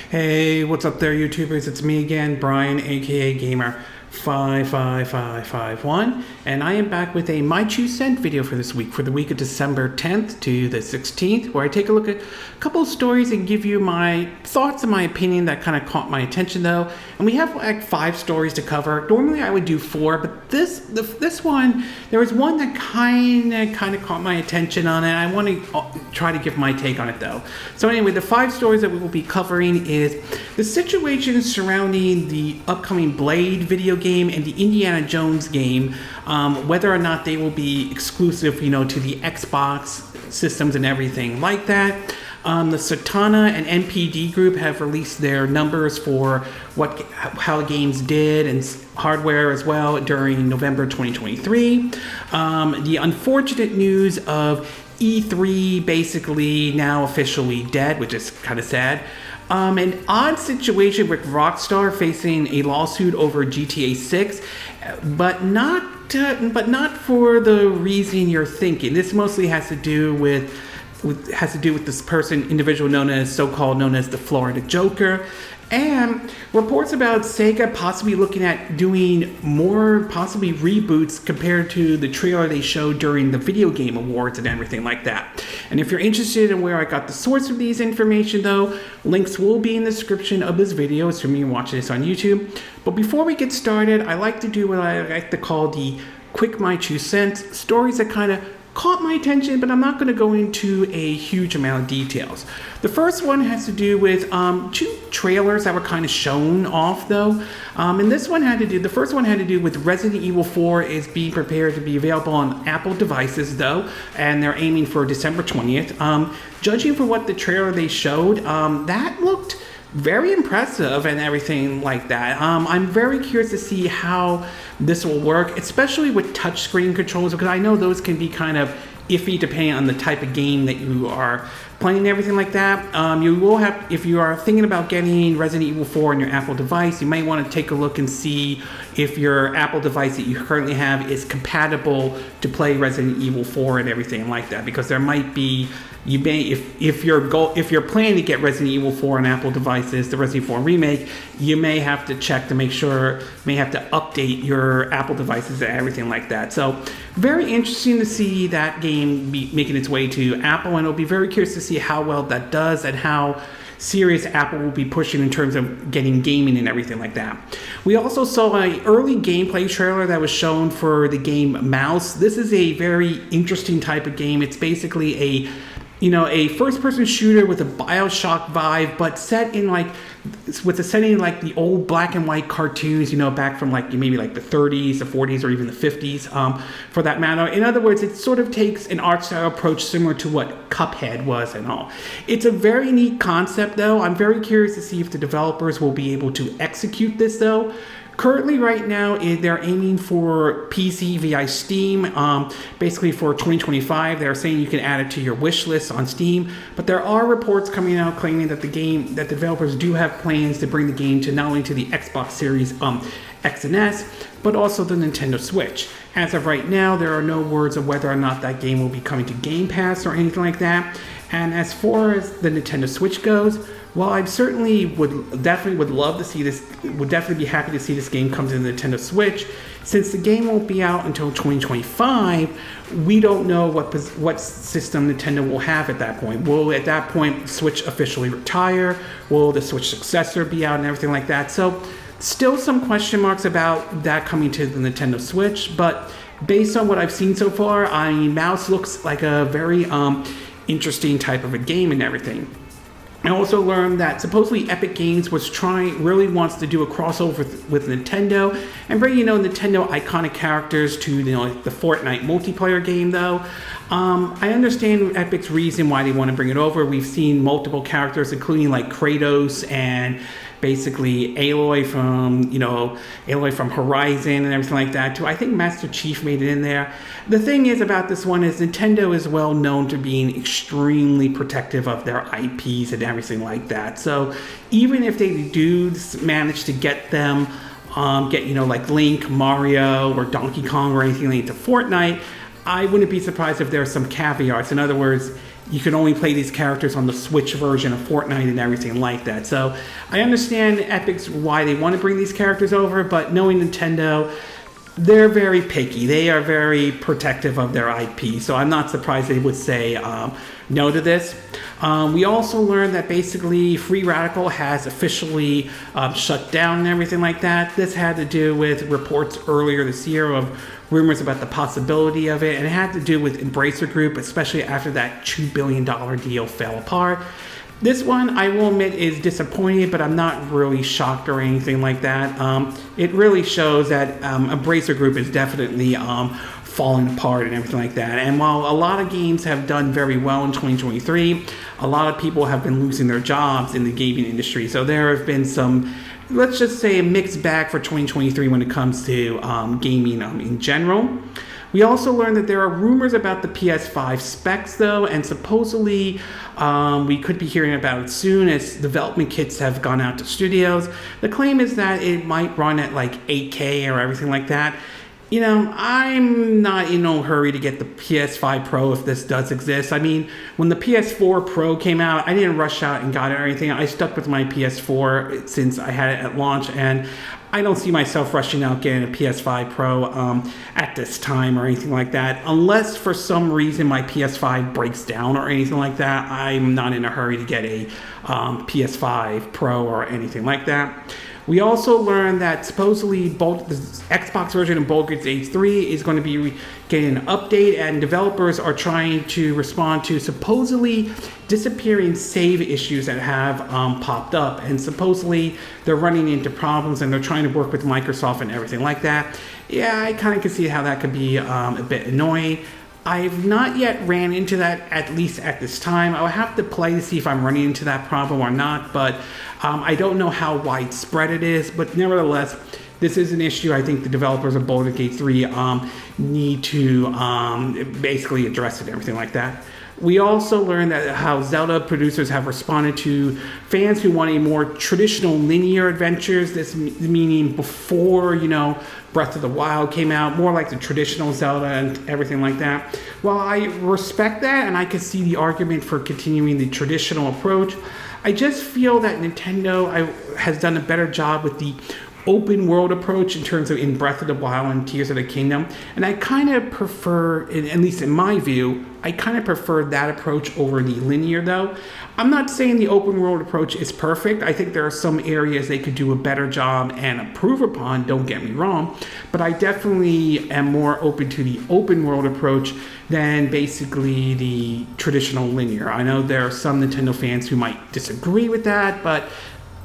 Hey, what's up there, YouTubers? It's me again, Brian, aka Gamer 55551, and I am back with a My 2 Cent video for this week, for the week of December 10th to the 16th, where I take a look at a couple of stories and give you my thoughts and my opinion that kind of caught my attention, though. And we have like 5 stories to cover. Normally I would do 4, but this one, there was one that kind of caught my attention on it. I want to try to give my take on it, though. So anyway, the 5 stories that we will be covering is the situation surrounding the upcoming Blade video game and the Indiana Jones game, whether or not they will be exclusive, to the Xbox systems and everything like that. The Circana and NPD group have released their numbers for how games did and hardware as well during November 2023. The unfortunate news of E3 basically now officially dead, which is kind of sad. An odd situation with Rockstar facing a lawsuit over GTA 6, but not for the reason you're thinking. This mostly has to do with this individual known as the Florida Joker, and reports about Sega possibly looking at doing more possibly reboots compared to the trailer they showed during the video game awards and everything like that. And if you're interested in where I got the source of these information, though, links will be in the description of this video, assuming you're watching this on YouTube. But before we get started, I like to do what I like to call the quick My 2 Cents, stories that kind of caught my attention, but I'm not going to go into a huge amount of details. The first one has to do with 2 trailers that were kind of shown off, though. And the first one had to do with Resident Evil 4 is being prepared to be available on Apple devices, though, and they're aiming for December 20th. Judging from what the trailer they showed, that looked very impressive and everything like that. I'm very curious to see how this will work, especially with touchscreen controls, because I know those can be kind of iffy depending on the type of game that you are playing and everything like that. You will have, if you are thinking about getting Resident Evil 4 on your Apple device, you might want to take a look and see if your Apple device that you currently have is compatible to play Resident Evil 4 and everything like that, because there might be, if you're planning to get Resident Evil 4 on Apple devices, the Resident Evil 4 remake, you may have to check to make sure, may have to update your Apple devices and everything like that. So very interesting to see that game be making its way to Apple, and it'll be very curious to see how well that does and how serious Apple will be pushing in terms of getting gaming and everything like that. We also saw an early gameplay trailer that was shown for the game Mouse. This is a very interesting type of game. It's basically a first-person shooter with a BioShock vibe, but set in with a setting like the old black and white cartoons, back from maybe the 30s, the 40s, or even the 50s, for that matter. In other words, it sort of takes an art style approach similar to what Cuphead was and all. It's a very neat concept, though. I'm very curious to see if the developers will be able to execute this, though. Currently, right now, they're aiming for PC via Steam. Basically, for 2025, they're saying you can add it to your wish list on Steam. But there are reports coming out claiming that the developers do have plans to bring the game to not only to the Xbox Series X and S, but also the Nintendo Switch. As of right now, there are no words of whether or not that game will be coming to Game Pass or anything like that. And as far as the Nintendo Switch goes, well, I certainly would love to see this, would definitely be happy to see this game come to the Nintendo Switch. Since the game won't be out until 2025, we don't know what system Nintendo will have at that point. Will, at that point, Switch officially retire? Will the Switch successor be out and everything like that? So, still some question marks about that coming to the Nintendo Switch, but based on what I've seen so far, Mouse looks like a very interesting type of a game and everything. I also learned that supposedly Epic Games really wants to do a crossover with Nintendo and bring, Nintendo iconic characters to, the Fortnite multiplayer game, though. I understand Epic's reason why they want to bring it over. We've seen multiple characters, including Kratos and basically Aloy from Horizon and everything like that too. I think Master Chief made it in there. The thing is about this one is Nintendo is well known to being extremely protective of their IPs and everything like that. So even if they do manage to get them, Link, Mario, or Donkey Kong or anything like to Fortnite, I wouldn't be surprised if there are some caveats. In other words, you can only play these characters on the Switch version of Fortnite and everything like that. So I understand Epic's why they want to bring these characters over, but knowing Nintendo, they're very picky. They are very protective of their IP. So I'm not surprised they would say no to this. We also learned that basically Free Radical has officially shut down and everything like that. This had to do with reports earlier this year of rumors about the possibility of it, and it had to do with Embracer Group, especially after that $2 billion deal fell apart. This one, I will admit, is disappointing, but I'm not really shocked or anything like that. It really shows that Embracer Group is definitely falling apart and everything like that. And while a lot of games have done very well in 2023, a lot of people have been losing their jobs in the gaming industry. So there have been some, let's just say, a mixed bag for 2023 when it comes to gaming in general. We also learned that there are rumors about the PS5 specs, though, and supposedly we could be hearing about it soon as development kits have gone out to studios. The claim is that it might run at like 8K or everything like that. You know, I'm not in no hurry to get the PS5 Pro if this does exist. I mean, when the PS4 Pro came out, I didn't rush out and got it or anything. I stuck with my PS4 since I had it at launch, and I don't see myself rushing out getting a PS5 Pro at this time or anything like that. Unless for some reason my PS5 breaks down or anything like that, I'm not in a hurry to get a PS5 Pro or anything like that. We also learned that supposedly the Xbox version of Baldur's Gate 3 is going to be getting an update, and developers are trying to respond to supposedly disappearing save issues that have popped up. And supposedly they're running into problems and they're trying to work with Microsoft and everything like that. Yeah, I kind of can see how that could be a bit annoying. I've not yet ran into that, at least at this time. I'll have to play to see if I'm running into that problem or not, but I don't know how widespread it is. But nevertheless, this is an issue I think the developers of Baldur's Gate 3 need to basically address it and everything like that. We also learned that how Zelda producers have responded to fans who want a more traditional linear adventures. This meaning before, Breath of the Wild came out, more like the traditional Zelda and everything like that. While I respect that and I can see the argument for continuing the traditional approach, I just feel that Nintendo has done a better job with the open world approach in terms of in Breath of the Wild and Tears of the Kingdom, and I kind of prefer, at least in my view, I kind of prefer that approach over the linear though. I'm not saying the open world approach is perfect. I think there are some areas they could do a better job and improve upon, don't get me wrong, but I definitely am more open to the open world approach than basically the traditional linear. I know there are some Nintendo fans who might disagree with that, but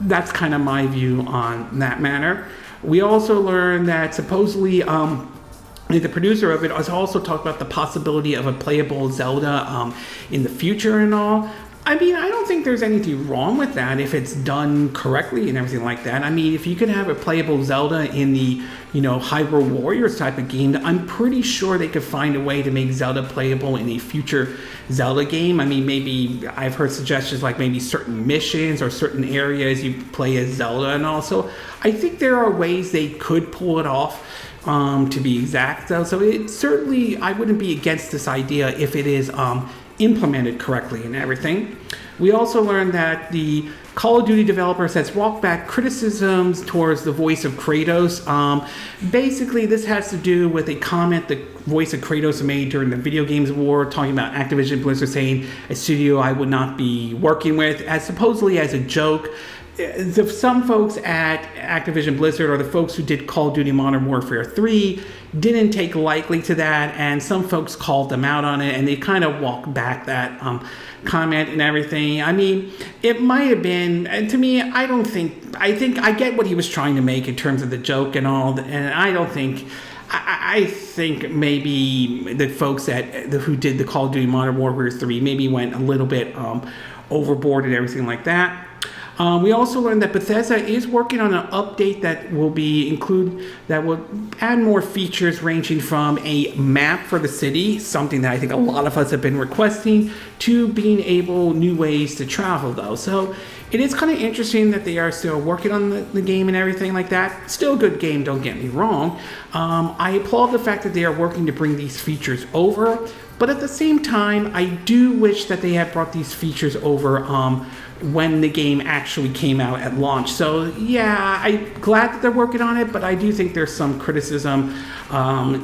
that's kind of my view on that matter. We also learned that supposedly the producer of it has also talked about the possibility of a playable Zelda in the future and all. I mean, I don't think there's anything wrong with that if it's done correctly and everything like that. I mean, if you could have a playable Zelda in the, Hyrule Warriors type of game, I'm pretty sure they could find a way to make Zelda playable in a future Zelda game. I mean, maybe I've heard suggestions like maybe certain missions or certain areas you play as Zelda and all. So I think there are ways they could pull it off. To be exact, though. So it certainly, I wouldn't be against this idea if it is implemented correctly and everything. We also learned that the Call of Duty developers has walked back criticisms towards the voice of Kratos. Basically, this has to do with a comment the voice of Kratos made during the Video Games Award, talking about Activision Blizzard saying a studio I would not be working with, as supposedly as a joke. Some folks at Activision Blizzard, or the folks who did Call of Duty Modern Warfare 3, didn't take lightly to that, and some folks called them out on it, and they kind of walked back that comment and everything. I mean, it might have been, and to me, I think I get what he was trying to make in terms of the joke and all, and I think maybe the folks who did the Call of Duty Modern Warfare 3 maybe went a little bit overboard and everything like that. We also learned that Bethesda is working on an update that will add more features ranging from a map for the city, something that I think a lot of us have been requesting, to being able new ways to travel though. So it is kind of interesting that they are still working on the game and everything like that. Still a good game, don't get me wrong. I applaud the fact that they are working to bring these features over, But at the same time, I do wish that they had brought these features over when the game actually came out at launch. So yeah, I'm glad that they're working on it, but I do think there's some criticism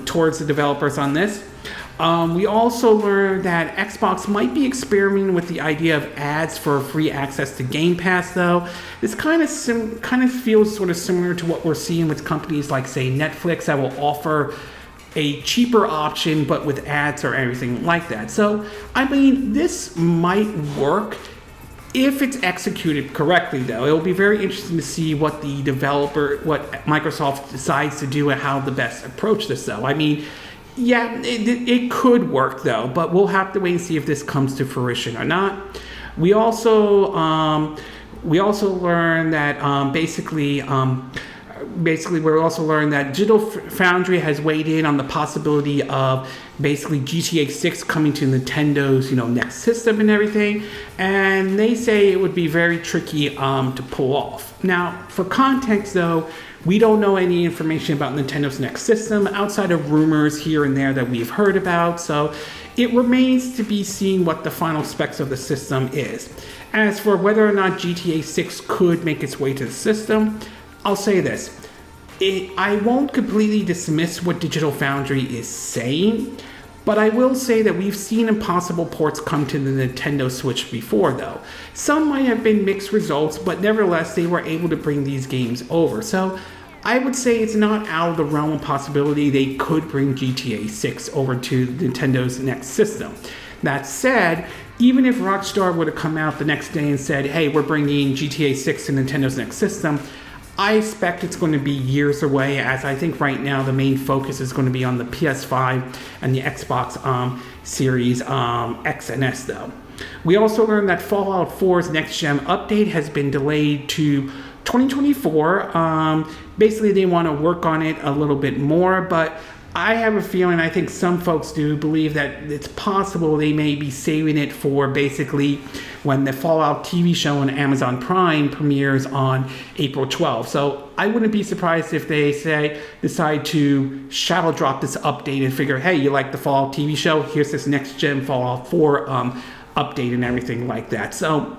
towards the developers on this. We also learned that Xbox might be experimenting with the idea of ads for free access to Game Pass, though. This kind of feels sort of similar to what we're seeing with companies like, say, Netflix, that will offer a cheaper option, but with ads or everything like that. So, I mean, this might work if it's executed correctly, though. It will be very interesting to see what what Microsoft decides to do and how to best approach this, though. I mean, yeah, it could work, though, but we'll have to wait and see if this comes to fruition or not. We also learned that basically we also learned that Digital Foundry has weighed in on the possibility of basically GTA 6 coming to Nintendo's next system and everything, and they say it would be very tricky to pull off. Now, for context, though, we don't know any information about Nintendo's next system outside of rumors here and there that we've heard about, so it remains to be seen what the final specs of the system is. As for whether or not GTA 6 could make its way to the system, I'll say this. I won't completely dismiss what Digital Foundry is saying, but I will say that we've seen impossible ports come to the Nintendo Switch before, though. Some might have been mixed results, but nevertheless, they were able to bring these games over. So I would say it's not out of the realm of possibility they could bring GTA 6 over to Nintendo's next system. That said, even if Rockstar would have come out the next day and said, hey, we're bringing GTA 6 to Nintendo's next system, I expect it's going to be years away, as I think right now the main focus is going to be on the PS5 and the Xbox Series X and S, though. We also learned that Fallout 4's next-gen update has been delayed to 2024. Basically, they want to work on it a little bit more, but I have a feeling, I think some folks do believe that it's possible they may be saving it for basically when the Fallout TV show on Amazon Prime premieres on April 12th. So I wouldn't be surprised if they decide to shadow drop this update and figure, hey, you like the Fallout TV show? Here's this next gen Fallout 4 update and everything like that. So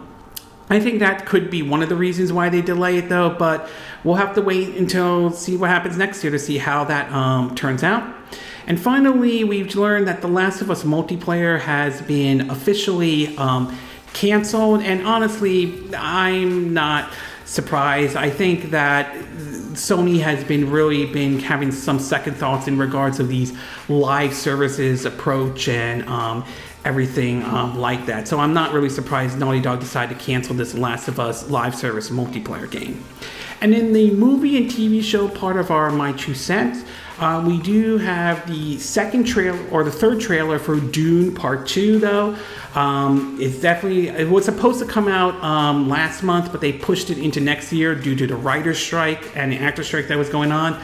I think that could be one of the reasons why they delay it, though, but we'll have to wait until see what happens next year to see how that turns out. And finally, we've learned that The Last of Us multiplayer has been officially canceled, and honestly, I'm not surprised. I think that Sony has really been having some second thoughts in regards of these live services approach and everything like that. So I'm not really surprised Naughty Dog decided to cancel this Last of Us live service multiplayer game. And in the movie and TV show part of our My Two Cents, we do have the third trailer for Dune Part 2, though. It was supposed to come out last month, but they pushed it into next year due to the writer's strike and the actor strike that was going on.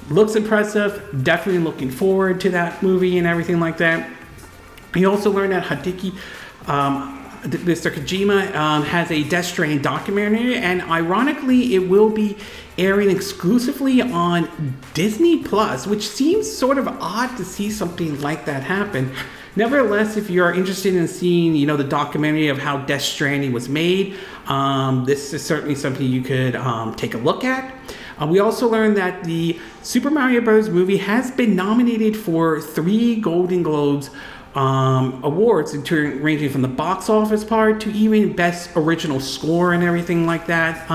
Looks impressive. Definitely looking forward to that movie and everything like that. We also learned that Mr. Kojima has a Death Stranding documentary, and ironically, it will be airing exclusively on Disney Plus, which seems sort of odd to see something like that happen. Nevertheless, if you're interested in seeing, the documentary of how Death Stranding was made, this is certainly something you could take a look at. We also learned that the Super Mario Bros. Movie has been nominated for 3 Golden Globes awards, ranging from the box office part to even best original score and everything like that.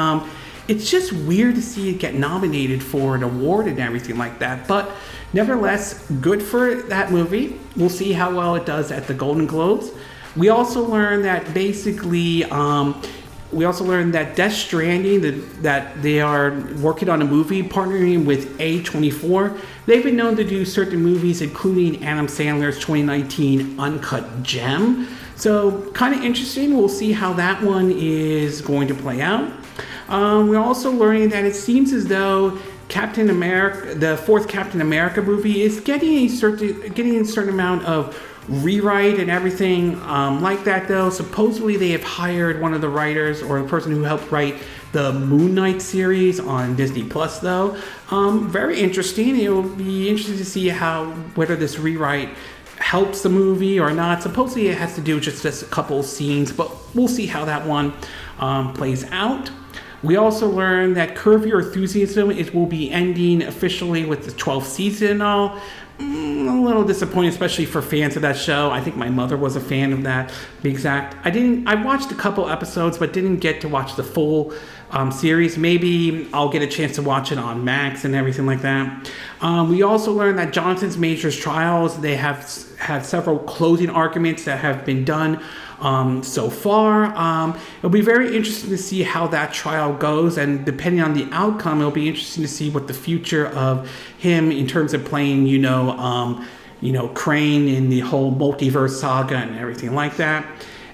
It's just weird to see it get nominated for an award and everything like that, but nevertheless, good for that movie. We'll see how well it does at the Golden Globes. We also learned that basically Death Stranding, that they are working on a movie partnering with A24. They've been known to do certain movies, including Adam Sandler's 2019 Uncut Gem. So kind of interesting. We'll see how that one is going to play out. We're also learning that it seems as though Captain America, the 4th Captain America movie, is getting a certain amount of rewrite and everything like that, though. Supposedly they have hired one of the writers or the person who helped write the Moon Knight series on Disney Plus, though. Very interesting. It will be interesting to see whether this rewrite helps the movie or not. Supposedly it has to do with just a couple scenes, but we'll see how that one plays out. We also learned that Curb Your Enthusiasm will be ending officially with the 12th season and all. A little disappointing, especially for fans of that show. I think my mother was a fan of that, to be exact. I watched a couple episodes, but didn't get to watch the full series. Maybe I'll get a chance to watch it on Max and everything like that. We also learned that Jonathan Majors trials, they have had several closing arguments that have been done so far. It'll be very interesting to see how that trial goes, and depending on the outcome, it'll be interesting to see what the future of him in terms of playing, Crane in the whole multiverse saga and everything like that.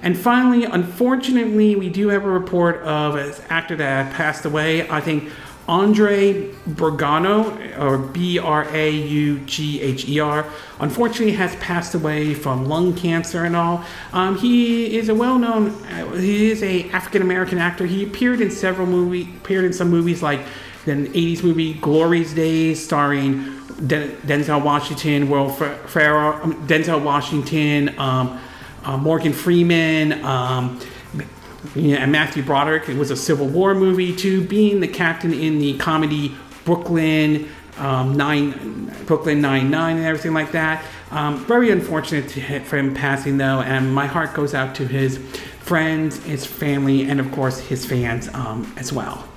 And finally, unfortunately, we do have a report of an actor that passed away. I think Andre Brugano, or Braugher, unfortunately has passed away from lung cancer and all. He is a well-known, he is a African-American actor. He appeared in some movies like the 80s movie Glory's Days, starring Denzel Washington, Morgan Freeman, and Matthew Broderick. It was a Civil War movie, to being the captain in the comedy Brooklyn Nine-Nine and everything like that. Very unfortunate for him passing, though, and my heart goes out to his friends, his family, and of course his fans as well.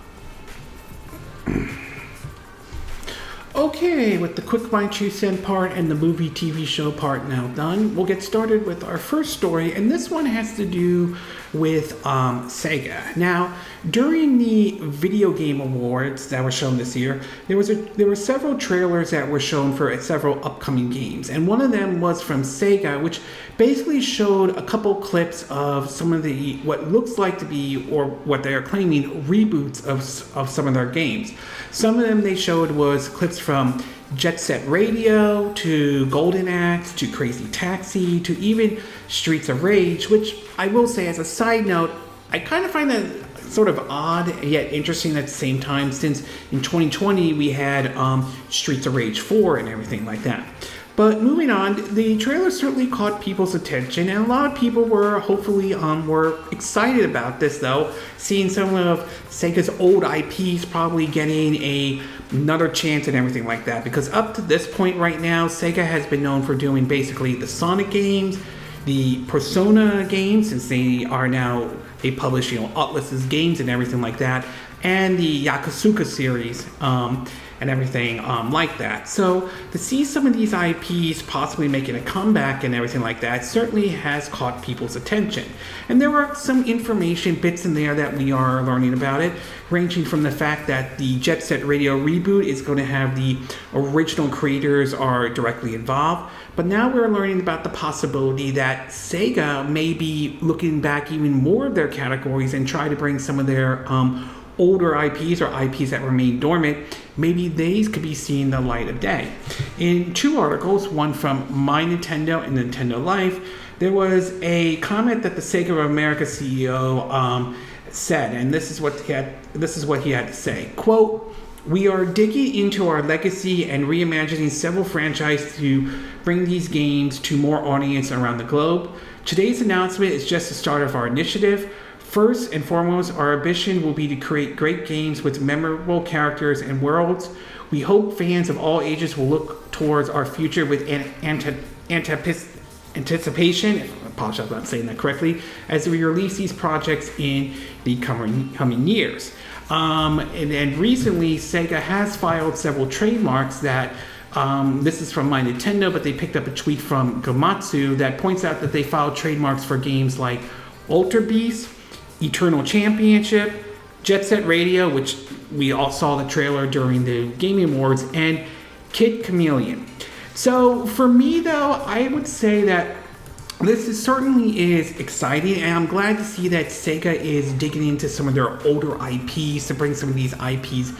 Okay, with the quick My 2 cent part and the movie TV show part now done, we'll get started with our first story, and this one has to do with Sega. Now, during the video game awards that were shown this year, there were several trailers that were shown for several upcoming games, and one of them was from Sega, which basically showed a couple clips of some of the what looks like to be, or what they are claiming, reboots of some of their games. Some of them they showed was clips from Jet Set Radio to Golden Axe to Crazy Taxi to even Streets of Rage, which I will say as a side note, I kind of find that sort of odd yet interesting at the same time, since in 2020 we had Streets of Rage 4 and everything like that. But moving on, the trailer certainly caught people's attention, and a lot of people were excited about this, though, seeing some of Sega's old IPs probably getting another chance and everything like that. Because up to this point right now, Sega has been known for doing basically the Sonic games, the Persona games, since they publish Aulx's games and everything like that, and the Yakuza series. And everything like that. So to see some of these IPs possibly making a comeback and everything like that certainly has caught people's attention. And there are some information bits in there that we are learning about it, ranging from the fact that the Jet Set Radio reboot is going to have the original creators are directly involved. But now we're learning about the possibility that Sega may be looking back even more of their categories and try to bring some of their older IPs, or IPs that remain dormant, maybe these could be seeing the light of day. In two articles, one from My Nintendo and Nintendo Life, there was a comment that the Sega of America CEO said, and this is what he had to say. Quote, "We are digging into our legacy and reimagining several franchises to bring these games to more audience around the globe. Today's announcement is just the start of our initiative. First and foremost, our ambition will be to create great games with memorable characters and worlds. We hope fans of all ages will look towards our future with anticipation," I apologize if I'm not saying that correctly, "as we release these projects in the coming years." And recently, Sega has filed several trademarks that, this is from My Nintendo, but they picked up a tweet from Gamatsu that points out that they filed trademarks for games like Alter Beast, Eternal Championship, Jet Set Radio, which we all saw the trailer during the Gaming Awards, and Kid Chameleon. So for me, though, I would say that this certainly is exciting, and I'm glad to see that Sega is digging into some of their older IPs to bring some of these IPs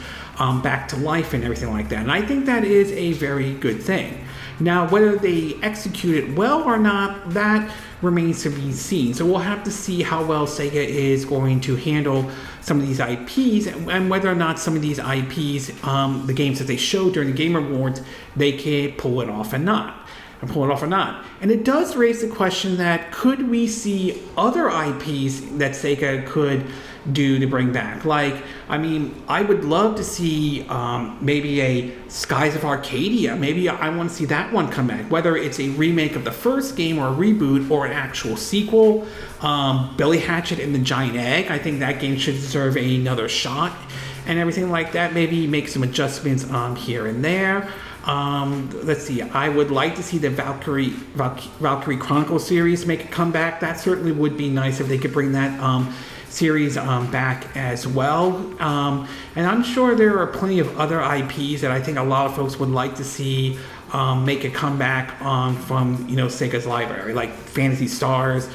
back to life and everything like that. And I think that is a very good thing. Now, whether they execute it well or not, that remains to be seen. So we'll have to see how well Sega is going to handle some of these IPs, and whether or not some of these IPs, the games that they showed during the Game Awards, they can pull it off and not. and pull it off or not. And it does raise the question that could we see other IPs that Sega could do to bring back? Like, I mean, I would love to see maybe a Skies of Arcadia. Maybe I want to see that one come back, whether it's a remake of the first game or a reboot or an actual sequel. Billy Hatchet and the Giant Egg, I think that game should deserve another shot and everything like that. Maybe make some adjustments here and there. Let's see, I would like to see the Valkyrie Chronicles series make a comeback. That certainly would be nice if they could bring that series back as well. And I'm sure there are plenty of other IPs that I think a lot of folks would like to see make a comeback from Sega's library, like Phantasy Stars,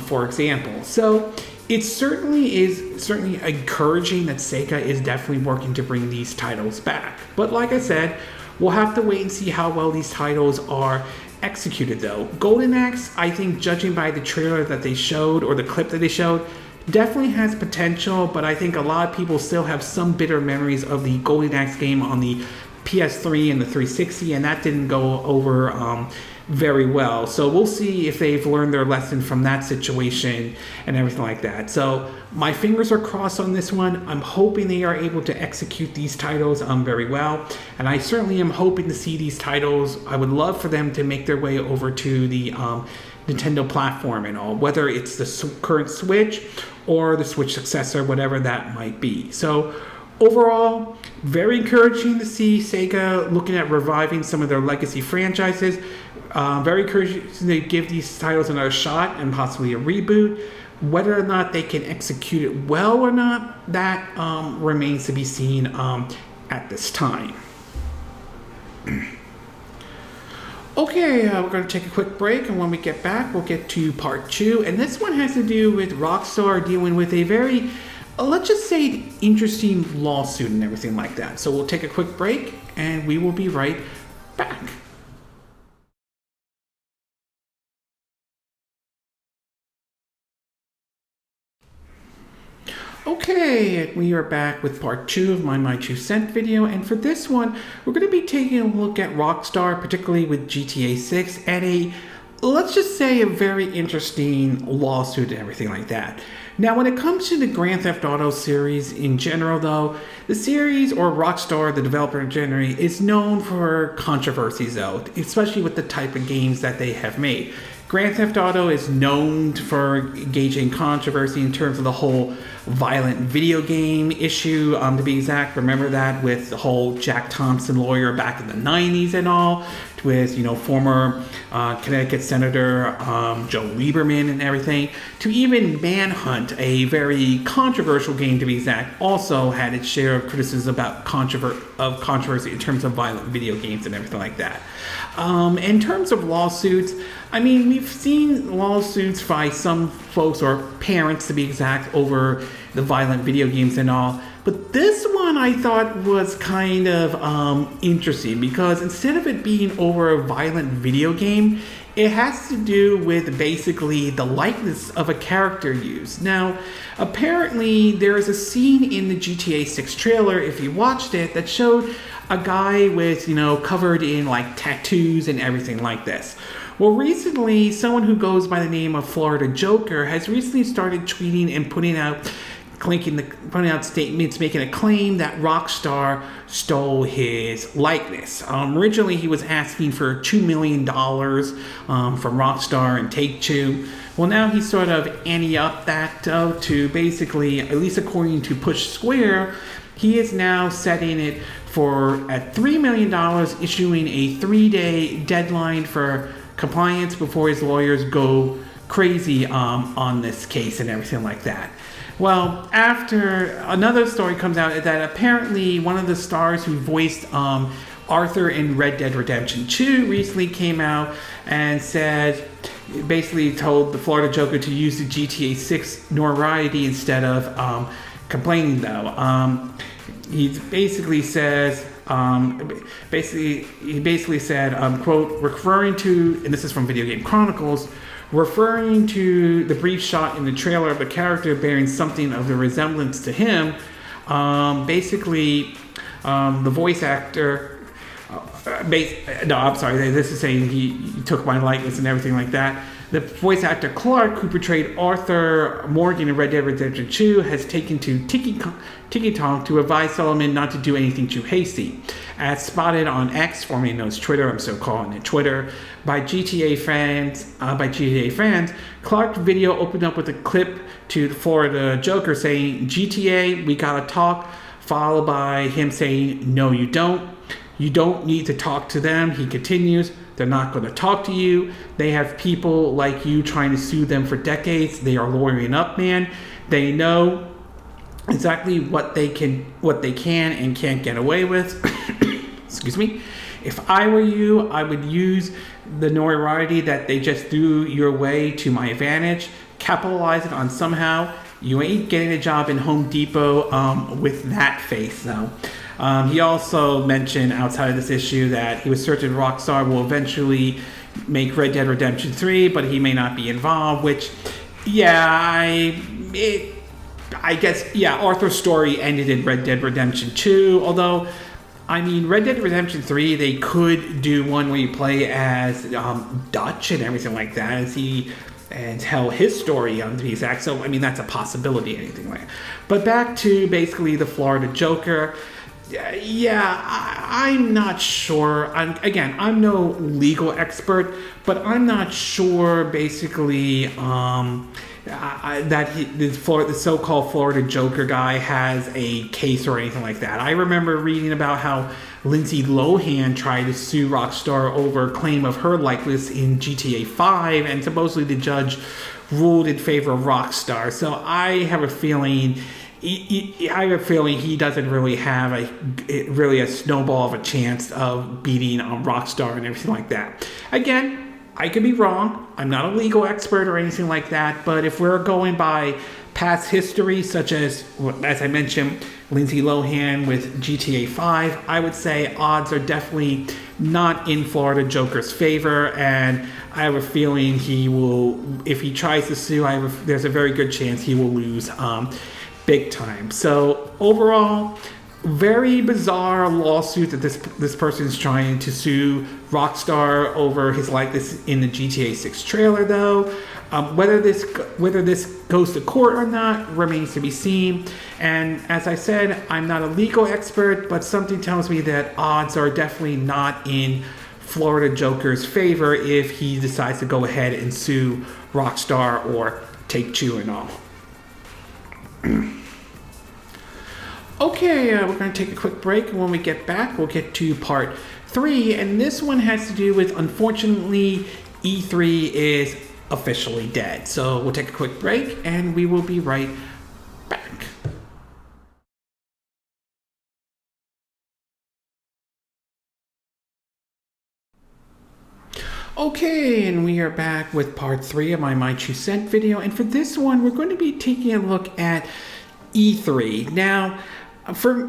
for example. So it certainly is encouraging that Sega is definitely working to bring these titles back. But like I said, we'll have to wait and see how well these titles are executed though. Golden Axe, I think, judging by the trailer that they showed or the clip that they showed, definitely has potential, but I think a lot of people still have some bitter memories of the Golden Axe game on the PS3 and the 360, and that didn't go over very well. So we'll see if they've learned their lesson from that situation and everything like that. So my fingers are crossed on this one. I'm hoping they are able to execute these titles very well, and I certainly am hoping to see these titles. I would love for them to make their way over to the Nintendo platform and all, whether it's the current Switch or the Switch successor, whatever that might be. So overall, very encouraging to see Sega looking at reviving some of their legacy franchises. Very encouraging to give these titles another shot and possibly a reboot. Whether or not they can execute it well or not, that remains to be seen at this time. Okay, we're going to take a quick break, and when we get back, we'll get to part 2. And this one has to do with Rockstar dealing with a very, let's just say, interesting lawsuit and everything like that. So we'll take a quick break, and we will be right back. Okay, we are back with part 2 of my 2 cent video, and for this one, we're going to be taking a look at Rockstar, particularly with GTA 6, and let's just say, a very interesting lawsuit and everything like that. Now, when it comes to the Grand Theft Auto series in general, though, the series, or Rockstar, the developer in general, is known for controversies, though, especially with the type of games that they have made. Grand Theft Auto is known for engaging controversy in terms of the whole violent video game issue, to be exact. Remember that with the whole Jack Thompson lawyer back in the 90s and all, with, former Connecticut Senator Joe Lieberman and everything, to even Manhunt, a very controversial game to be exact, also had its share of criticism about controversy in terms of violent video games and everything like that. In terms of lawsuits, I mean, we've seen lawsuits by some folks, or parents to be exact, over the violent video games and all. But this one I thought was kind of interesting, because instead of it being over a violent video game, it has to do with basically the likeness of a character used. Now, apparently there is a scene in the GTA 6 trailer, if you watched it, that showed a guy with, covered in like tattoos and everything like this. Well, recently, someone who goes by the name of Florida Joker has recently started tweeting and putting out statements making a claim that Rockstar stole his likeness. Originally, he was asking for $2 million from Rockstar and Take-Two. Well, now he's sort of ante up that to basically, at least according to Push Square, he is now setting it for at $3 million, issuing a 3-day deadline for compliance before his lawyers go crazy on this case and everything like that. Well, after another story comes out that apparently one of the stars who voiced Arthur in Red Dead Redemption 2 recently came out and said, basically told the Florida Joker to use the GTA 6 notoriety instead of complaining, though. He basically says, he basically said, quote, referring to, and this is from Video Game Chronicles, referring to the brief shot in the trailer of a character bearing something of the resemblance to him. Basically, the voice actor No, I'm sorry. This is saying he took my likeness and everything like that. The voice actor Clark, who portrayed Arthur Morgan in Red Dead Redemption 2, has taken to TikTok to advise Solomon not to do anything too hasty. As spotted on X, formerly known as Twitter, I'm still calling it Twitter, by GTA fans, Clark's video opened up with a clip to the Florida Joker saying, "GTA, we gotta talk," followed by him saying, "No, you don't. You don't need to talk to them." He continues, "They're not going to talk to you. They have people like you trying to sue them for decades. They are lawyering up, man. They know exactly what they can and can't get away with." Excuse me. "If I were you, I would use the notoriety that they just threw your way to my advantage, capitalize it on somehow. You ain't getting a job in Home Depot with that face, though." He also mentioned outside of this issue that he was certain Rockstar will eventually make Red Dead Redemption 3, but he may not be involved, which, I guess, Arthur's story ended in Red Dead Redemption 2, although, Red Dead Redemption 3, they could do one where you play as Dutch and everything like that, and tell his story on the exact. So, that's a possibility, anything like that. But back to basically the Florida Joker. I'm not sure. I'm no legal expert, but I'm not sure basically that the so-called Florida Joker guy has a case or anything like that. I remember reading about how Lindsay Lohan tried to sue Rockstar over claim of her likeness in GTA 5, and supposedly the judge ruled in favor of Rockstar. So I have a feeling he doesn't really have a snowball of a chance of beating Rockstar and everything like that. Again, I could be wrong. I'm not a legal expert or anything like that, but if we're going by past history, such as I mentioned, Lindsay Lohan with GTA 5, I would say odds are definitely not in Florida Joker's favor, and I have a feeling he will, if he tries to sue, there's a very good chance he will lose big time. So overall, very bizarre lawsuit that this person is trying to sue Rockstar over his likeness in the GTA 6 trailer, though. Whether this goes to court or not remains to be seen. And as I said, I'm not a legal expert, but something tells me that odds are definitely not in Florida Joker's favor if he decides to go ahead and sue Rockstar or Take-Two and all. Okay, we're going to take a quick break, and when we get back, we'll get to part 3, and this one has to do with, unfortunately, E3 is officially dead. So we'll take a quick break, and we will be right back. Okay, and we are back with part 3 of my 2 cent video, and for this one, we're going to be taking a look at E3. Now,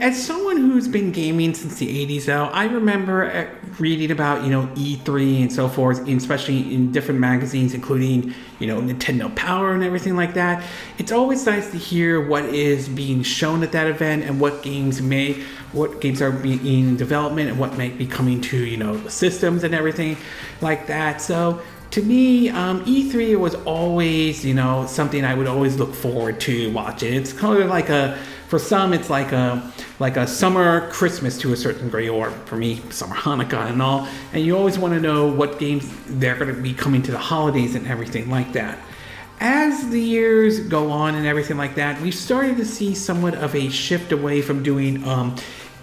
as someone who's been gaming since the 80s, though, I remember reading about, E3 and so forth, especially in different magazines, including, Nintendo Power and everything like that. It's always nice to hear what is being shown at that event and what games are being in development and what might be coming to, the systems and everything like that. So to me, E3 was always, something I would always look forward to watching. It's kind of for some, it's like a summer Christmas to a certain degree, or for me, summer Hanukkah and all. And you always want to know what games they're going to be coming to the holidays and everything like that. As the years go on and everything like that, we've started to see somewhat of a shift away from doing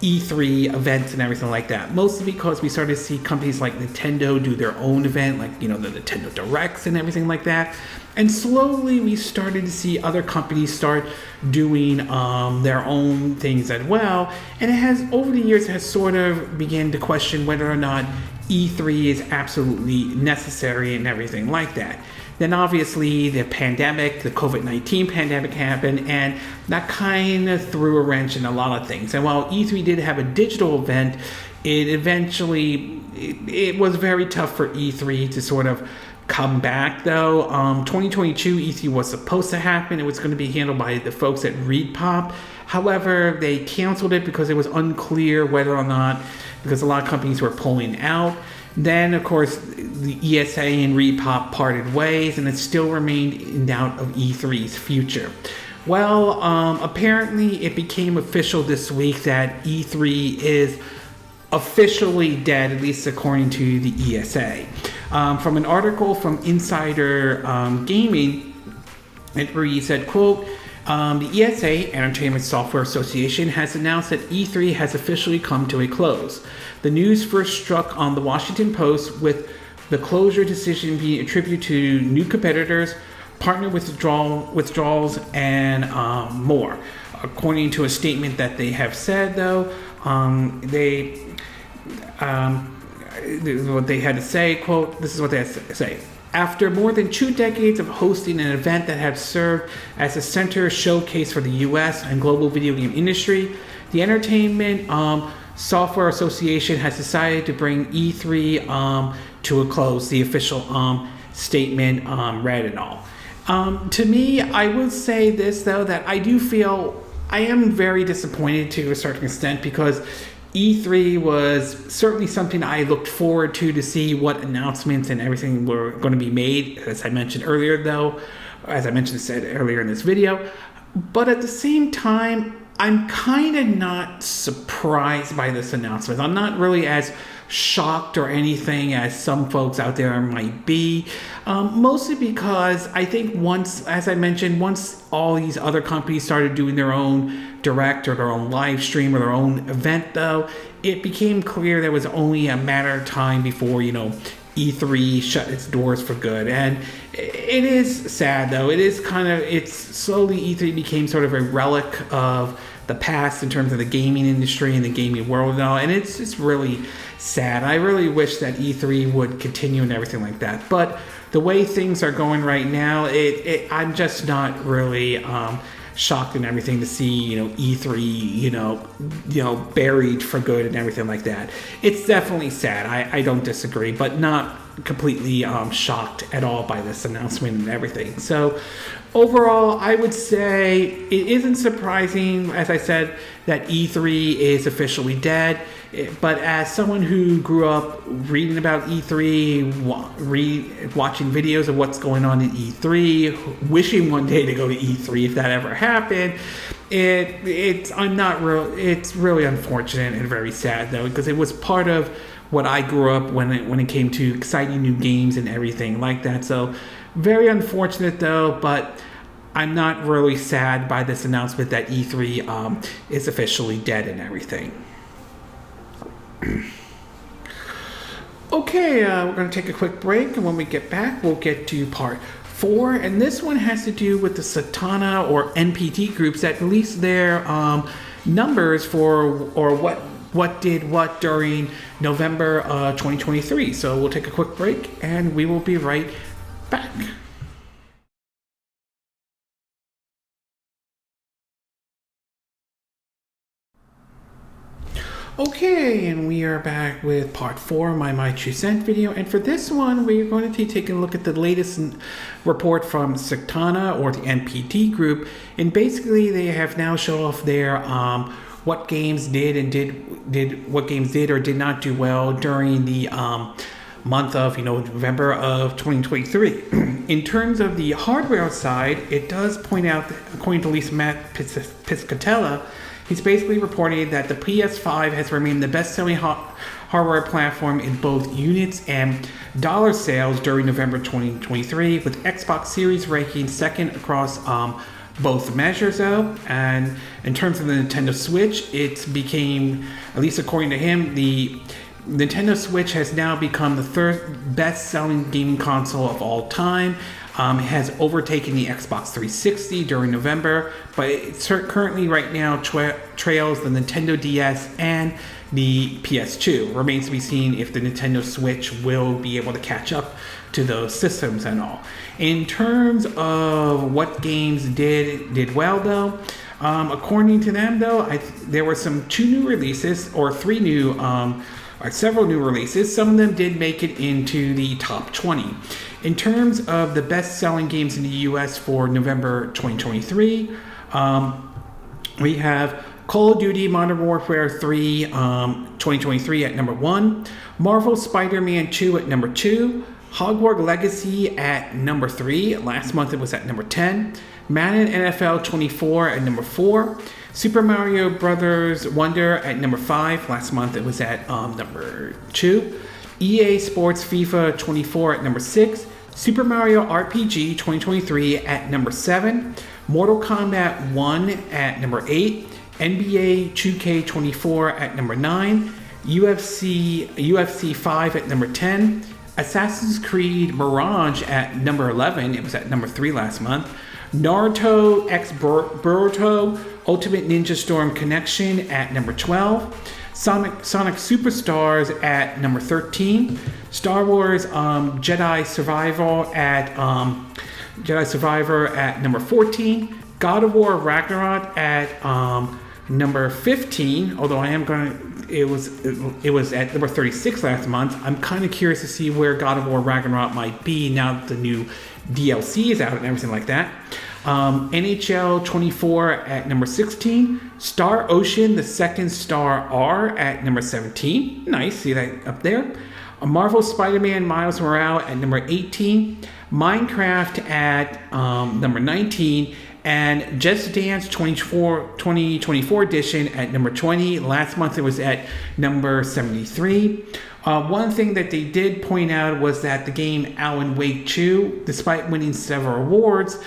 E3 events and everything like that. Mostly because we started to see companies like Nintendo do their own event, like, the Nintendo Directs and everything like that. And slowly we started to see other companies start doing their own things as well. And over the years, has sort of begun to question whether or not E3 is absolutely necessary and everything like that. Then obviously the COVID-19 pandemic happened, and that kind of threw a wrench in a lot of things. And while E3 did have a digital event, it was very tough for E3 to sort of come back, though. 2022 E3 was supposed to happen. It was going to be handled by the folks at ReedPop. However, they canceled it because it was unclear whether or not because a lot of companies were pulling out. Then, of course, the ESA and Repop parted ways, and it still remained in doubt of E3's future. Well, apparently it became official this week that E3 is officially dead, at least according to the ESA. From an article from Insider Gaming, it reads that, quote, the ESA, Entertainment Software Association, has announced that E3 has officially come to a close. The news first struck on the Washington Post, with the closure decision being attributed to new competitors, partner withdrawals, and more. According to a statement that they have said, though, what they had to say, quote, this is what they had to say. After more than 2 decades of hosting an event that had served as a center showcase for the U.S. and global video game industry, the Entertainment Software Association has decided to bring E3 to a close, the official statement read and all. To me, I will say this, though, that I do feel I am very disappointed to a certain extent, because E3 was certainly something I looked forward to see what announcements and everything were going to be made, as I mentioned earlier, though, as I said earlier in this video. But at the same time, I'm kind of not surprised by this announcement. I'm not really as shocked or anything as some folks out there might be, mostly because I think once all these other companies started doing their own direct or their own live stream or their own event, though, it became clear there was only a matter of time before, E3 shut its doors for good. And it is sad, though. It's slowly E3 became sort of a relic of the past in terms of the gaming industry and the gaming world now, and it's just really sad. I really wish that E3 would continue and everything like that, but the way things are going right now, I'm just not really shocked and everything to see E3 buried for good and everything like that. It's definitely sad. I don't disagree, but not completely shocked at all by this announcement and everything. So overall, I would say it isn't surprising, as I said, that E3 is officially dead. But as someone who grew up reading about E3, watching videos of what's going on in E3, wishing one day to go to E3 if that ever happened, it's really unfortunate and very sad, though, because it was part of what I grew up when it came to exciting new games and everything like that. So very unfortunate, though, but I'm not really sad by this announcement that E3 is officially dead and everything. Okay, we're going to take a quick break, and when we get back, we'll get to part 4, and this one has to do with the Circana or NPD groups that released their numbers for what did what during November 2023. So we'll take a quick break, and we will be right back. Okay, and we are back with part 4 of my 2 cent video, and for this one we're going to take a look at the latest report from Circana or the NPD group, and basically they have now shown off their what games did or did not do well during the month of November of 2023. In terms of the hardware side, it does point out that, according to at least Matt Piscatella, he's basically reporting that the PS5 has remained the best-selling hardware platform in both units and dollar sales during November 2023, with Xbox Series ranking second across both measures, though. And in terms of the Nintendo Switch, it became, at least according to him, the Nintendo Switch has now become the third best-selling gaming console of all time. It has overtaken the Xbox 360 during November, but it's currently right now trails the Nintendo DS and the PS2. Remains to be seen if the Nintendo Switch will be able to catch up to those systems and all. In terms of what games did well, though, according to them, though, there were several new releases. Some of them did make it into the top 20. In terms of the best-selling games in the US for November 2023, we have Call of Duty Modern Warfare 3 2023 at number 1. Marvel Spider-Man 2 at number 2. Hogwarts Legacy at number 3. Last month it was at number 10. Madden NFL 24 at number 4. Super Mario Brothers Wonder at number 5. Last month it was at number 2. EA Sports FIFA 24 at number 6. Super Mario RPG 2023 at number 7. Mortal Kombat 1 at number 8. NBA 2K24 at number 9. UFC 5 at number 10. Assassin's Creed Mirage at number 11. It was at number 3 last month. Naruto X Boruto Ultimate Ninja Storm Connection at number 12. Sonic Superstars at number 13. Star Wars Jedi Survivor at number 14. God of War Ragnarok at number 15. Although it was at number 36 last month. I'm kind of curious to see where God of War Ragnarok might be now that the new DLC is out and everything like that. NHL 24 at number 16. Star Ocean, the second Star R at number 17. Nice, see that up there. Marvel Spider-Man Miles Morales at number 18. Minecraft at number 19. And Just Dance 2024 edition at number 20. Last month it was at number 73. One thing that they did point out was that the game Alan Wake 2, despite winning several awards,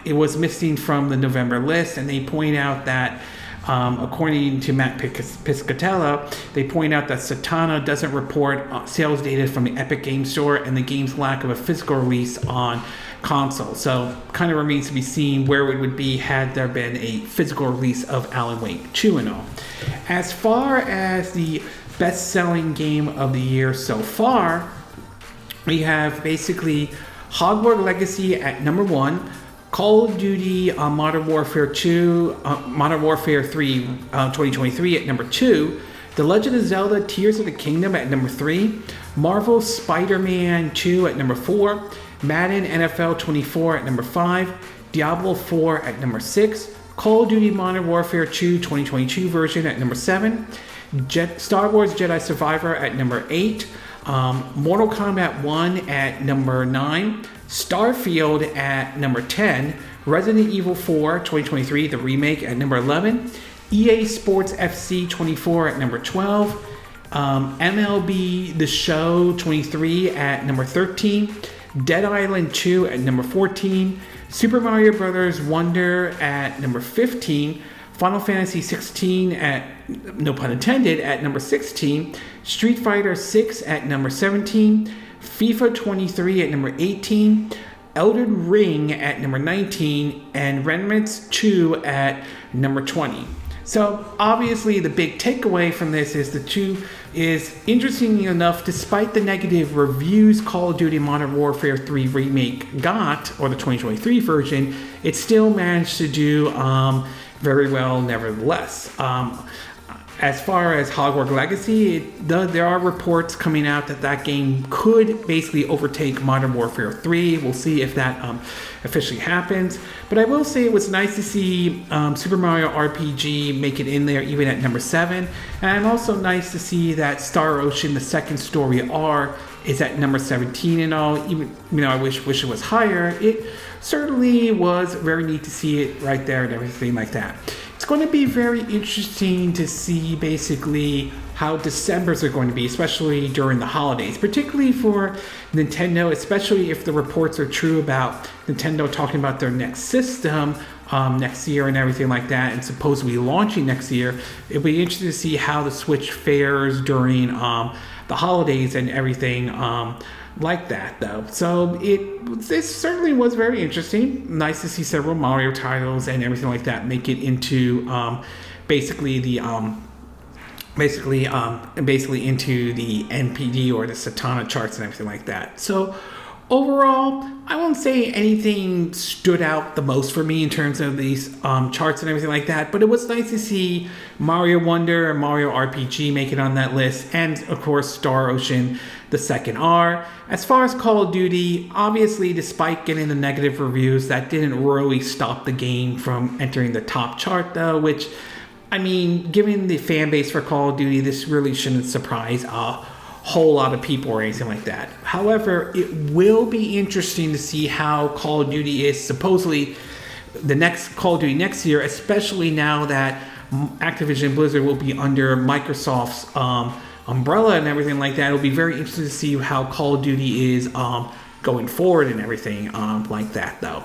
it was missing from the November list. And they point out that, according to Matt Piscatella, they point out that Circana doesn't report sales data from the Epic Games Store and the game's lack of a physical release on console. So kind of remains to be seen where it would be had there been a physical release of Alan Wake 2 and all. As far as the best-selling game of the year so far, we have basically Hogwarts Legacy at number 1, Call of Duty Modern Warfare 3 2023 at number 2, The Legend of Zelda Tears of the Kingdom at number 3, Marvel Spider-Man 2 at number 4, Madden NFL 24 at number 5, Diablo 4 at number 6, Call of Duty Modern Warfare 2 2022 version at number 7, Star Wars Jedi Survivor at number 8, Mortal Kombat 1 at number 9, Starfield at number 10, Resident Evil 4 2023, the remake at number 11, EA Sports FC 24 at number 12, MLB The Show 23 at number 13, Dead Island 2 at number 14, Super Mario Brothers Wonder at number 15, Final Fantasy 16 at, no pun intended, at number 16, Street Fighter 6 at number 17, FIFA 23 at number 18, Elden Ring at number 19, and Remnants 2 at number 20. So obviously the big takeaway from this is interestingly enough, despite the negative reviews Call of Duty Modern Warfare 3 Remake got, or the 2023 version, it still managed to do very well nevertheless. As far as Hogwarts Legacy, there are reports coming out that game could basically overtake Modern Warfare 3. We'll see if that officially happens. But I will say it was nice to see Super Mario RPG make it in there even at number 7. And also nice to see that Star Ocean, the second story R, is at number 17 and all. Even I wish it was higher. It certainly was very neat to see it right there and everything like that. It's going to be very interesting to see basically how Decembers are going to be, especially during the holidays, particularly for Nintendo, especially if the reports are true about Nintendo talking about their next system next year and everything like that, and supposedly launching next year. It'll be interesting to see how the Switch fares during the holidays and everything like that, though. So this certainly was very interesting. Nice to see several Mario titles and everything like that make it into basically into the NPD or the Circana charts and everything like that. So overall, I won't say anything stood out the most for me in terms of these charts and everything like that, but it was nice to see Mario Wonder and Mario RPG make it on that list, and of course Star Ocean, the second R. As far as Call of Duty, obviously despite getting the negative reviews, that didn't really stop the game from entering the top chart though, which I mean, given the fan base for Call of Duty, this really shouldn't surprise a whole lot of people or anything like that. However, it will be interesting to see how Call of Duty is supposedly the next Call of Duty next year, especially now that Activision Blizzard will be under Microsoft's umbrella and everything like that. It'll be very interesting to see how Call of Duty is going forward and everything like that, though.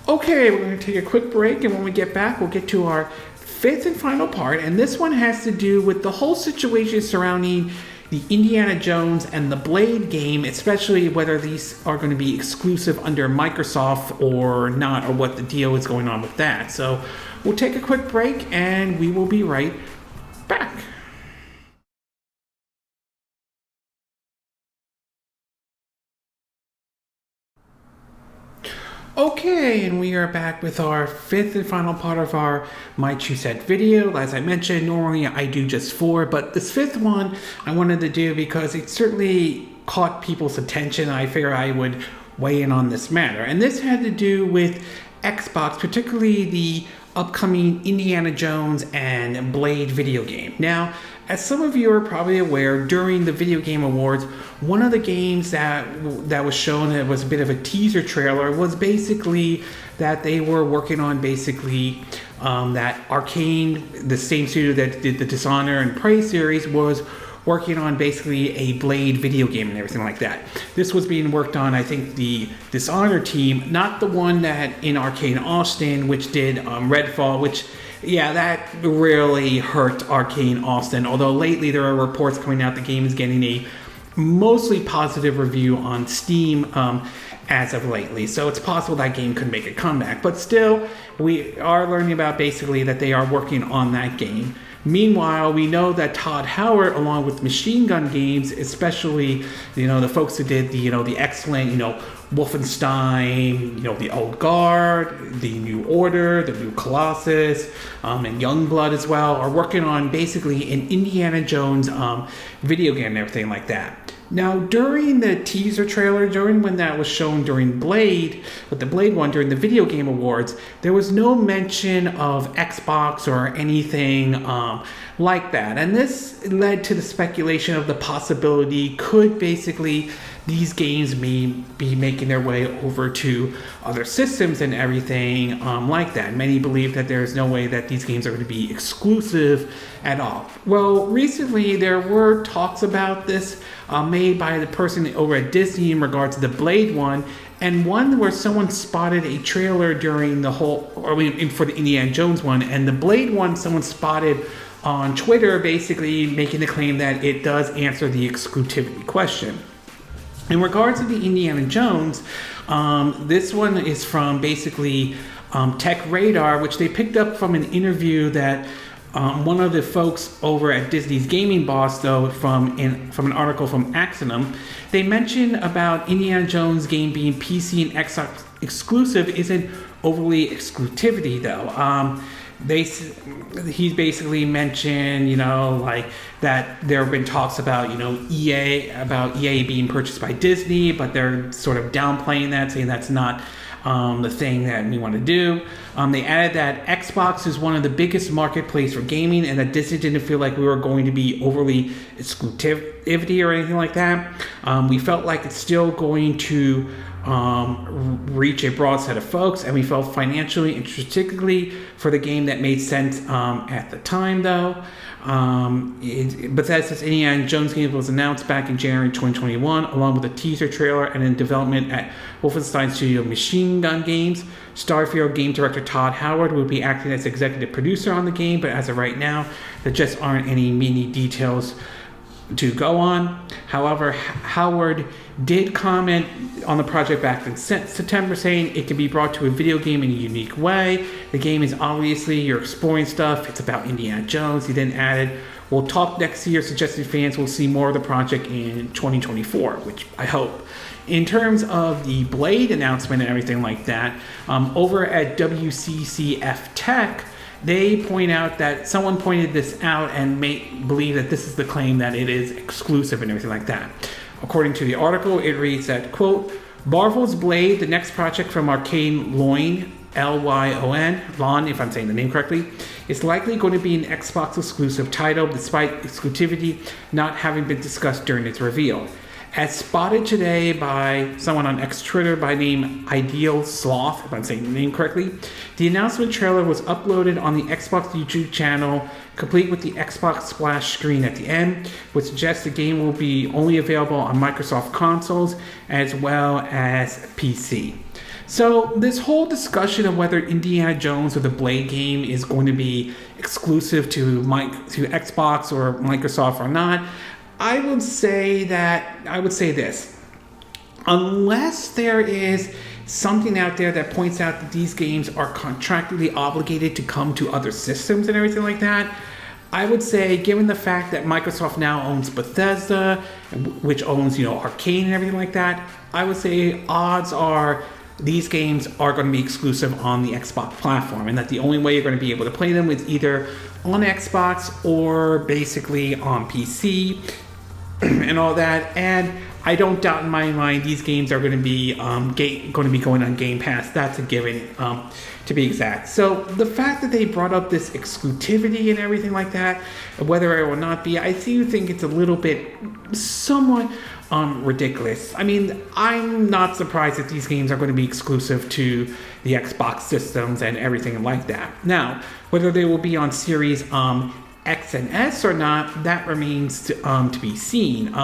Okay, we're going to take a quick break, and when we get back, we'll get to our fifth and final part, and this one has to do with the whole situation surrounding the Indiana Jones and the Blade game, especially whether these are going to be exclusive under Microsoft or not, or what the deal is going on with that. So we'll take a quick break, and we will be right back. Okay, and we are back with our fifth and final part of our My Two Cent video. As I mentioned, normally I do just 4, but this fifth one I wanted to do because it certainly caught people's attention. I figured I would weigh in on this matter. And this had to do with Xbox, particularly the upcoming Indiana Jones and Blade video game. Now, as some of you are probably aware, during the Video Game Awards, one of the games that was shown, that was a bit of a teaser trailer, was basically that they were working on basically that Arcane, the same studio that did the Dishonor and Prey series, was working on basically a Blade video game and everything like that. This was being worked on, I think, the Dishonor team, not the one that in Arcane Austin, which did Redfall, which, yeah, that really hurt Arcane Austin. Although lately there are reports coming out the game is getting a mostly positive review on Steam as of lately. So it's possible that game could make a comeback. But still, we are learning about basically that they are working on that game. Meanwhile, we know that Todd Howard, along with Machine Gun Games, especially, the folks who did the excellent, Wolfenstein, the Old Guard, the New Order, the New Colossus, and Youngblood as well, are working on basically an Indiana Jones video game and everything like that. Now, during the teaser trailer, during when that was shown during Blade, with the Blade one, during the Video Game Awards, there was no mention of Xbox or anything like that. And this led to the speculation of the possibility could basically these games may be making their way over to other systems and everything like that. Many believe that there's no way that these games are going to be exclusive at all. Well, recently there were talks about this made by the person over at Disney in regards to the Blade one, and one where someone spotted a trailer during the whole, for the Indiana Jones one, and the Blade one someone spotted on Twitter basically making the claim that it does answer the exclusivity question. In regards to the Indiana Jones, this one is from basically Tech Radar, which they picked up from an interview that one of the folks over at Disney's gaming boss, though, from an article from Axiom. They mentioned about Indiana Jones game being PC and Xbox exclusive isn't overly exclusivity, though. He basically mentioned, like that there have been talks about, EA being purchased by Disney, but they're sort of downplaying that, saying that's not the thing that we want to do. They added that Xbox is one of the biggest marketplace for gaming, and that Disney didn't feel like we were going to be overly exclusivity or anything like that. We felt like it's still going to reach a broad set of folks, and we felt financially and strategically for the game that made sense at the time, though. Bethesda's Indiana Jones game was announced back in January 2021, along with a teaser trailer, and in development at Wolfenstein Studio Machine Gun Games. Starfield game director Todd Howard would be acting as executive producer on the game, but as of right now, there just aren't any mini details to go on. However, Howard did comment on the project back in September, saying it can be brought to a video game in a unique way. The game is obviously you're exploring stuff. It's about Indiana Jones. He then added, "We'll talk next year, suggesting fans will see more of the project in 2024, which I hope." In terms of the Blade announcement and everything like that, over at WCCF Tech, they point out that someone pointed this out and believe that this is the claim that it is exclusive and everything like that. According to the article, it reads that, quote, Marvel's Blade, the next project from Arcane Lyon, Lyon, if I'm saying the name correctly, is likely going to be an Xbox exclusive title despite exclusivity not having been discussed during its reveal. As spotted today by someone on X Twitter by name Ideal Sloth, if I'm saying the name correctly, the announcement trailer was uploaded on the Xbox YouTube channel, complete with the Xbox splash screen at the end, which suggests the game will be only available on Microsoft consoles as well as PC. So this whole discussion of whether Indiana Jones or the Blade game is going to be exclusive to Xbox or Microsoft or not, I would say this. Unless there is something out there that points out that these games are contractually obligated to come to other systems and everything like that, I would say, given the fact that Microsoft now owns Bethesda, which owns, Arcane and everything like that, I would say odds are these games are going to be exclusive on the Xbox platform, and that the only way you're going to be able to play them is either on Xbox or basically on PC and all that. And I don't doubt in my mind these games are going to be going on Game Pass. That's a given, to be exact. So the fact that they brought up this exclusivity and everything like that, whether it will not be, I do think it's a little bit somewhat ridiculous. I mean, I'm not surprised that these games are going to be exclusive to the Xbox systems and everything like that. Now, whether they will be on Series X and S or not, that remains to be seen.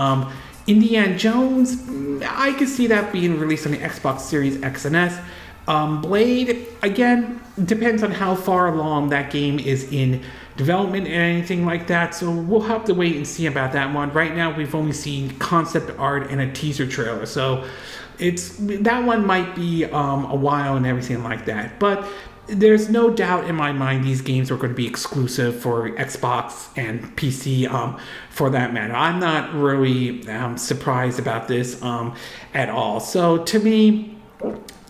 Indiana Jones, I could see that being released on the Xbox Series X and S. Blade, again, depends on how far along that game is in development and anything like that, so we'll have to wait and see about that one. Right now, we've only seen concept art and a teaser trailer, so that one might be a while and everything like that. But there's no doubt in my mind these games are going to be exclusive for Xbox and PC, for that matter. I'm not really surprised about this at all. So to me,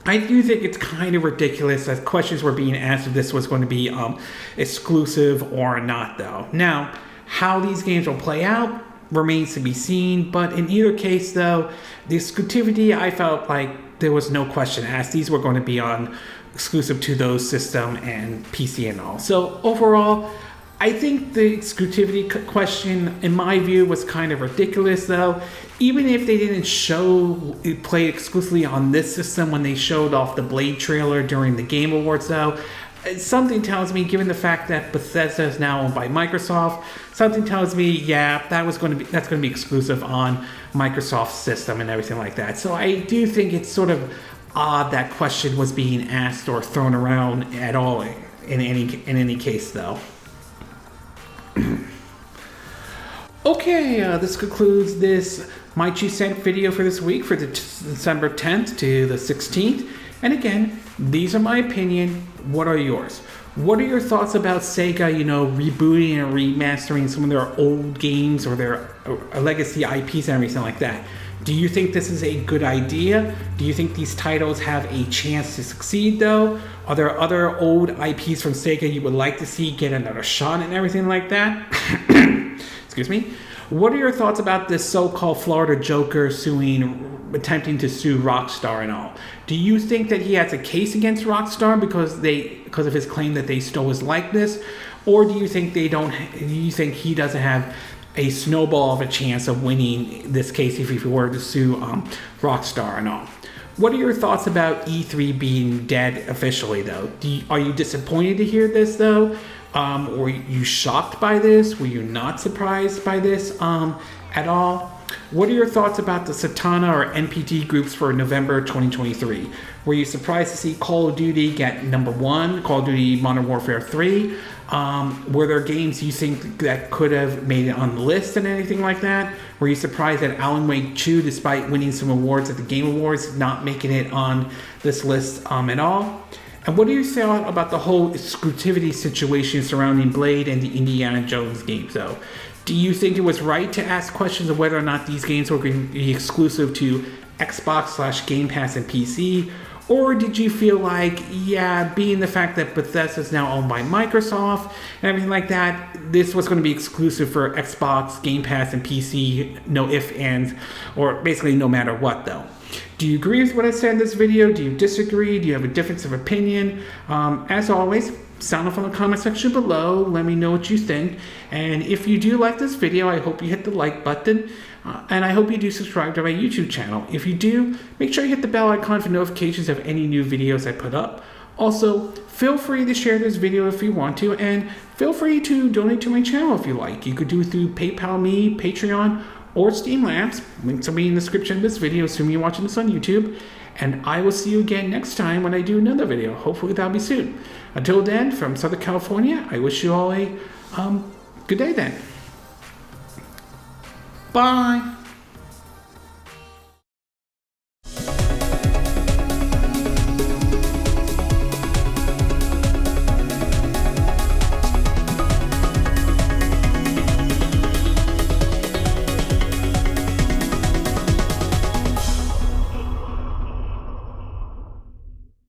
I do think it's kind of ridiculous that questions were being asked if this was going to be exclusive or not, though. Now, how these games will play out remains to be seen, but in either case, though, the exclusivity, I felt like there was no question asked. These were going to be exclusive to those system and PC and all. So overall, I think the exclusivity question, in my view, was kind of ridiculous, though. Even if they didn't play exclusively on this system when they showed off the Blade trailer during the Game Awards, though, something tells me, given the fact that Bethesda is now owned by Microsoft, something tells me, yeah, that's going to be exclusive on Microsoft's system and everything like that. So I do think it's sort of odd that question was being asked or thrown around at all in any case, though. Okay, this concludes this My 2 Cent video for this week, for the December 10th to the 16th. And again, these are my opinion. What are yours? What are your thoughts about Sega, rebooting and remastering some of their old games or their legacy IPs and everything like that? Do you think this is a good idea? Do you think these titles have a chance to succeed, though? Are there other old IPs from Sega you would like to see get another shot and everything like that? Excuse me. What are your thoughts about this so-called Florida Joker attempting to sue Rockstar and all? Do you think that he has a case against Rockstar because of his claim that they stole his likeness? Or do you think he doesn't have a snowball of a chance of winning this case if he were to sue Rockstar and all? What are your thoughts about E3 being dead officially, though? Are you disappointed to hear this, though? Were you shocked by this? Were you not surprised by this at all? What are your thoughts about the Circana or NPD groups for November 2023? Were you surprised to see Call of Duty get number 1, Call of Duty Modern Warfare 3? Were there games you think that could have made it on the list and anything like that? Were you surprised that Alan Wake 2, despite winning some awards at the Game Awards, not making it on this list at all? And what do you thought about the whole exclusivity situation surrounding Blade and the Indiana Jones games, though? Do you think it was right to ask questions of whether or not these games were going to be exclusive to Xbox/Game Pass and PC? Or did you feel like, being the fact that Bethesda is now owned by Microsoft and everything like that, this was going to be exclusive for Xbox, Game Pass, and PC, no ifs, ands, or basically no matter what, though? Do you agree with what I said in this video? Do you disagree? Do you have a difference of opinion? As always, sound off in the comment section below. Let me know what you think. And if you do like this video, I hope you hit the like button. And I hope you do subscribe to my YouTube channel. If you do, make sure you hit the bell icon for notifications of any new videos I put up. Also, feel free to share this video if you want to, and feel free to donate to my channel if you like. You could do it through PayPal Me, Patreon, or Steam Labs. Links will be in the description of this video, assuming you're watching this on YouTube. And I will see you again next time when I do another video. Hopefully that'll be soon. Until then, from Southern California, I wish you all a good day then. Bye.